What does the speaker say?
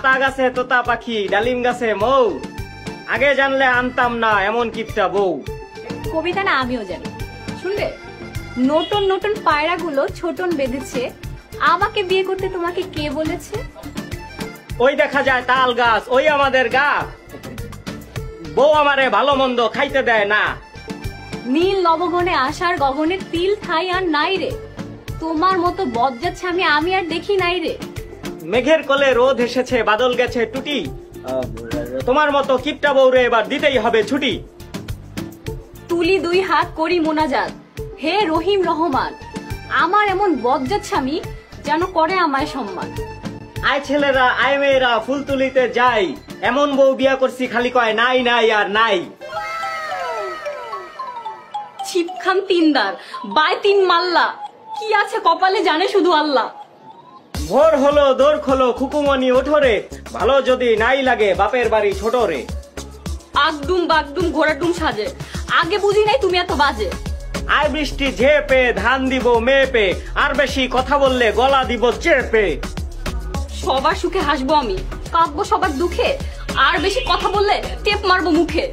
আতা গাছে তোতা পাখি, ডালিম গাছে মৌ, আগে জানলে আনতাম না এমন কিপটা বউ। কবিতা না আমিও জানি, শুনবে? নতুন নতুন পায়রাগুলো ছোটন বেঁধেছে, আমাকে বিয়ে করতে তোমাকে কে বলেছে? ওই দেখা যায় তাল গাছ, ওই আমাদের গা, বউ আমারে ভালো মন্দ খাইতে দেয় না। নীল নবগণে আসার গগনে তিল ঠাই আর নাই রে, তোমার মতো বজ্জাচ্ছে আমি আর দেখি নাই রে। মেঘের কোলে রোদ এসেছে, বাদল গেছে টুটি, তোমার মতো কিপটা বউরে এবার দিতেই হবে ছুটি। তুলি দুই হাত করি মোনাজাত, হে রহিম রহমান, আমার এমন বজ্জাত স্বামী যেন করে আমায় সম্মান। আয় ছেলেরা আয় মেয়েরা ফুল তুলিতে যাই, এমন বউ বিয়া করছি খালি কয় নাই নাই আর নাই। ছিপখান তিনদার বাই তিন মাল্লা, কি আছে কপালে জানে শুধু আল্লাহ। ভোর হলো দোর খোলো খুকুমনি ওঠরে, ভালো যদি নাই লাগে বাপের বাড়ি ছোট রে। আগডুম বাগডুম ঘোড়াডুম সাজে, আগে বুঝি নাই তুমি এত বাজে। আয় বৃষ্টি ঝেপে ধান দিব মেপে, আর বেশি কথা বললে গলা দিব চেপে। সবার সুখে হাসবো আমি, কাঁদবো সবার দুঃখে, আর বেশি কথা বললে টেপ মারবো মুখে।